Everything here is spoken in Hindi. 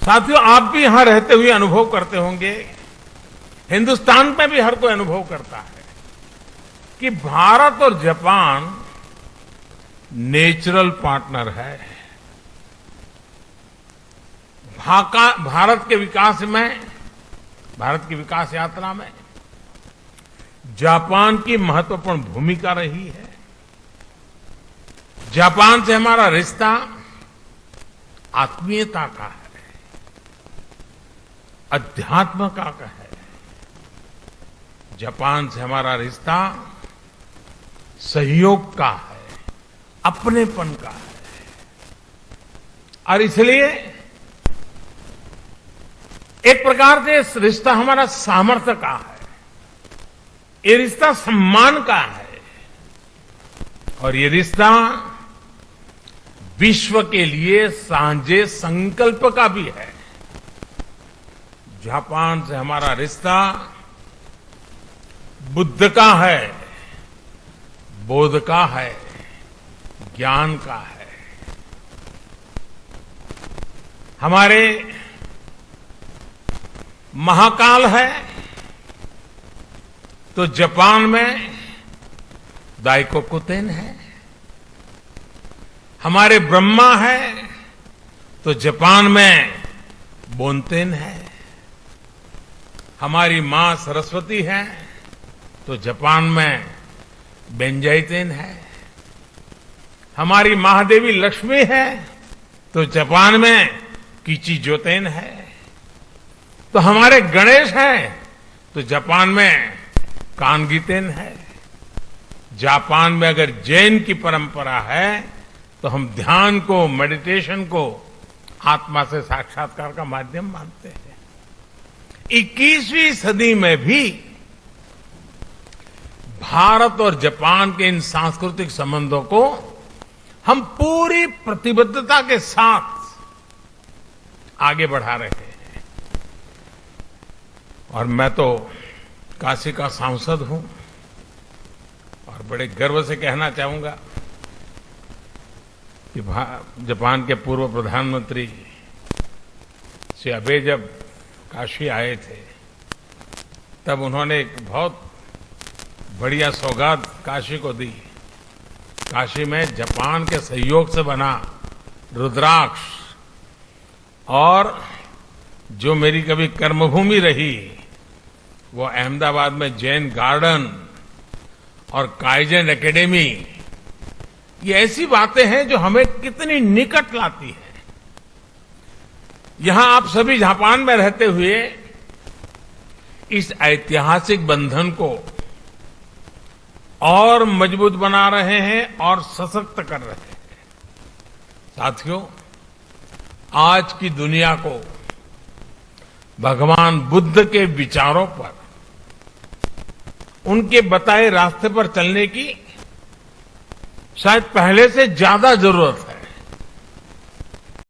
साथियों, आप भी यहां रहते हुए अनुभव करते होंगे, हिंदुस्तान में भी हर कोई अनुभव करता है कि भारत और जापान नेचुरल पार्टनर है। भारत के विकास में, भारत की विकास यात्रा में जापान की महत्वपूर्ण भूमिका रही है। जापान से हमारा रिश्ता आत्मीयता का है, अध्यात्म का है। जापान से हमारा रिश्ता सहयोग का है, अपनेपन का है। और इसलिए एक प्रकार से इस रिश्ता हमारा सामर्थ्य का है, ये रिश्ता सम्मान का है, और ये रिश्ता विश्व के लिए साझे संकल्प का भी है। जापान से हमारा रिश्ता बुद्ध का है, बोध का है, ज्ञान का है। हमारे महाकाल है तो जापान में दाइकोकुतेन है। हमारे ब्रह्मा है तो जापान में बोनतेन है। हमारी मां सरस्वती है तो जापान में बेंजाइतेन है। हमारी महादेवी लक्ष्मी है तो जापान में किचिजोतेन है। तो हमारे गणेश हैं तो जापान में कानगीतेन है। जापान में अगर जैन की परंपरा है तो हम ध्यान को, मेडिटेशन को आत्मा से साक्षात्कार का माध्यम मानते हैं। 21वीं सदी में भी भारत और जापान के इन सांस्कृतिक संबंधों को हम पूरी प्रतिबद्धता के साथ आगे बढ़ा रहे हैं। और मैं तो काशी का सांसद हूं और बड़े गर्व से कहना चाहूंगा कि जापान के पूर्व प्रधानमंत्री श्री आबे जब काशी आए थे तब उन्होंने एक बहुत बढ़िया सौगात काशी को दी। काशी में जापान के सहयोग से बना रुद्राक्ष, और जो मेरी कभी कर्मभूमि रही वो अहमदाबाद में जैन गार्डन और काइजन एकेडमी, ये ऐसी बातें हैं जो हमें कितनी निकट लाती है। यहां आप सभी जापान में रहते हुए इस ऐतिहासिक बंधन को और मजबूत बना रहे हैं और सशक्त कर रहे हैं। साथियों, आज की दुनिया को भगवान बुद्ध के विचारों पर, उनके बताए रास्ते पर चलने की शायद पहले से ज्यादा जरूरत है।